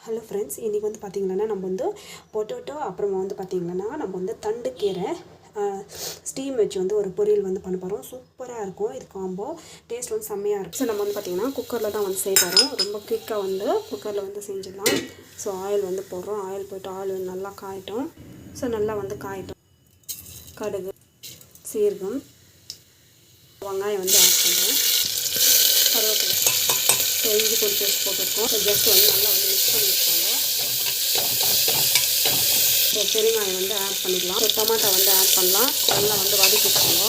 Hello friends, இன்றைக்கி வந்து பார்த்திங்கன்னா நம்ம வந்து பொட்டேட்டோ அப்புறமா வந்து பார்த்திங்கன்னா நம்ம வந்து தண்டுக்கீரை ஸ்டீம் வச்சு வந்து ஒரு பொரியல் வந்து பண்ண போகிறோம். சூப்பராக இருக்கும். இது காம்போ டேஸ்ட் வந்து செம்மையாக இருக்கும். ஸோ நம்ம வந்து பார்த்திங்கன்னா குக்கரில் தான் வந்து செய்ய போகிறோம். ரொம்ப குயிக்காக வந்து குக்கரில் வந்து செஞ்சிடலாம். ஸோ ஆயில் வந்து போடுறோம். ஆயில் போய்ட்டு ஆயில் வந்து நல்லா காயட்டும். ஸோ நல்லா வந்து காயட்டும். கடுகு, சீரகம், வெங்காயம் வந்து ஆட் பண்ணுறேன். கருவேப்பிலை, ஸோ இஞ்சி பொடி பேஸ்ட் போட்டிருக்கோம். ஸோ ஜஸ்ட் வந்து நல்லா வந்து மிக்ஸ் பண்ணி வச்சுக்கோங்க. ஸோ பெருங்காயம் வந்து ஆட் பண்ணிக்கலாம். ஸோ டொமாட்டோ வந்து ஆட் பண்ணலாம். நல்லா வந்து வதக்கிக்கோங்க.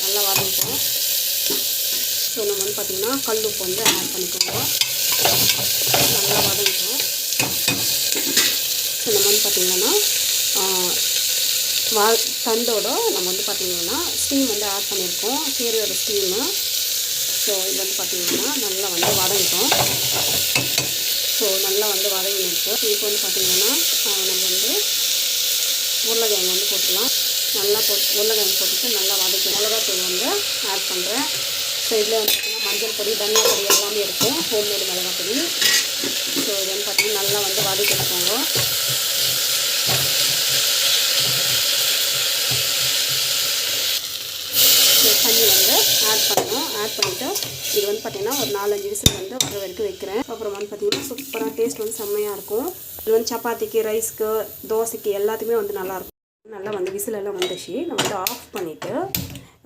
நல்லா வதக்கிட்டோம். ஸோ நம்ம வந்து பார்த்திங்கன்னா கல் உப்பு வந்து ஆட் பண்ணிக்கோங்க. நல்லா வதக்கிட்டோம். ஸோ நம்ம வந்து பார்த்திங்கன்னா தண்டோட நம்ம வந்து பார்த்திங்கன்னா ஸ்டீம் வந்து ஆட் பண்ணியிருக்கோம். கீரையோட ஸ்டீமு. ஸோ இது வந்து பார்த்திங்கன்னா நல்லா வந்து வதங்கிட்டோம். ஸோ நல்லா வந்து வதங்கிட்டு இப்போ வந்து பார்த்திங்கன்னா நம்ம வந்து உருளைக்கிழங்கு வந்து போட்டுக்கலாம். நல்லா உருளைக்கிழங்கு போட்டுட்டு நல்லா வதக்கி மிளகாத்தூள் வந்து ஆட் பண்ணுறேன். ஸோ இதில் வந்து பார்த்திங்கன்னா மஞ்சள் பொடி, தனியா பொடி எல்லாமே இருக்கும். ஹோம்மேடு மிளகாய் பொடி. ஸோ இது வந்து பார்த்திங்கன்னா நல்லா வந்து வதக்கி எடுக்கோங்க. தண்ணி வந்து ஆட் பண்ணணும். ஆட் பண்ணிவிட்டு இது வந்து பார்த்திங்கன்னா ஒரு 4-5 விசில் வந்து வர வரைக்கும் வைக்கிறேன். அப்புறம் வந்து பார்த்திங்கன்னா சூப்பராக டேஸ்ட் வந்து செம்மையாக இருக்கும். இது வந்து சப்பாத்திக்கு, ரைஸ்க்கு, தோசைக்கு எல்லாத்துக்குமே வந்து நல்லாயிருக்கும். நல்லா வந்து விசிலெல்லாம் வந்துச்சு. நம்ம வந்து ஆஃப் பண்ணிவிட்டு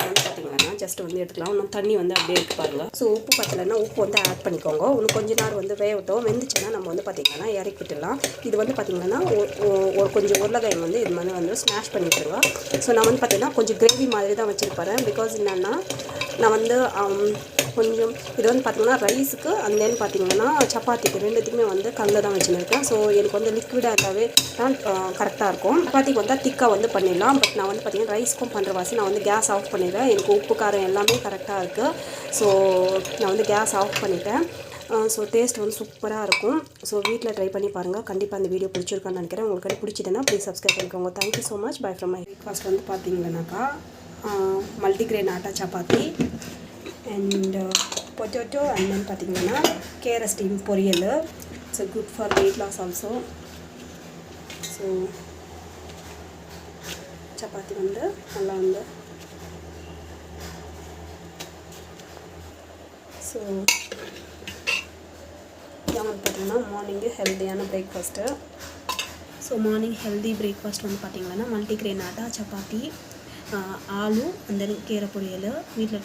வந்து பார்த்திங்கன்னா ஜஸ்ட் வந்து எடுத்துக்கலாம். இன்னும் தண்ணி வந்து அப்படியே எடுத்து பாருங்கள். ஸோ உப்பு பத்தலைன்னா உப்பு வந்து ஆட் பண்ணிக்கோங்க. இன்னும் கொஞ்ச நேரம் வந்து வேகட்டும். வெந்துச்சுன்னா நம்ம வந்து பார்த்திங்கன்னா இறக்கிட்டுலாம். இது வந்து பார்த்திங்கன்னா ஒரு கொஞ்சம் உருளைக்கிழங்கு வந்து இது மாதிரி வந்து ஸ்மாஷ் பண்ணிட்டுருங்க. ஸோ நான் வந்து பார்த்திங்கன்னா கொஞ்சம் கிரேவி மாதிரி தான் வச்சுருப்பேன். பிகாஸ் என்னென்னா நான் வந்து கொஞ்சம் இது வந்து பார்த்திங்கன்னா ரைஸுக்கு அண்ட் தென் பார்த்திங்கன்னா சப்பாத்திக்கு ரெண்டுத்துக்குமே வந்து கல்லில் தான் வச்சுருக்கேன். ஸோ எனக்கு வந்து லிக்விடாக இருந்தாவே தான் கரெக்டாக இருக்கும். சப்பாத்திக்கு வந்து திக்காக வந்து பண்ணிடலாம். பட் நான் வந்து பார்த்திங்கன்னா ரைஸ்க்கும் பண்ணுற வாசி நான் வந்து கேஸ் ஆஃப் பண்ணிடுறேன். எனக்கு உப்பு காரம் எல்லாமே கரெக்டாக இருக்குது. ஸோ நான் வந்து கேஸ் ஆஃப் பண்ணிட்டேன். ஸோ டேஸ்ட் வந்து சூப்பராக இருக்கும். ஸோ வீட்டில் ட்ரை பண்ணி பாருங்கள். கண்டிப்பாக அந்த வீடியோ பிடிச்சிருக்கான்னு நினைக்கிறேன். உங்களுக்கு பிடிச்சதுன்னா ப்ளீஸ் சப்ஸ்கிரைப் பண்ணிக்கோங்க. Thank you so much. Bye from my breakfast வந்து பார்த்தீங்கன்னாக்கா multigrain atta chapati and potato and then பார்த்திங்கன்னா கேரட் ஸ்டீம் பொரியல். It's good for weight loss also. So chapati வந்து நல்லா வந்து ஸோ இதான் வந்து பார்த்திங்கன்னா மார்னிங்கு ஹெல்த்தியான breakfast. So morning healthy breakfast வந்து பார்த்திங்கன்னா மல்டிக்ரெயின் ஆட்டா சப்பாத்தி, ஆலு அந்த கீரை பொரியல் வீட்டில் ட்ரை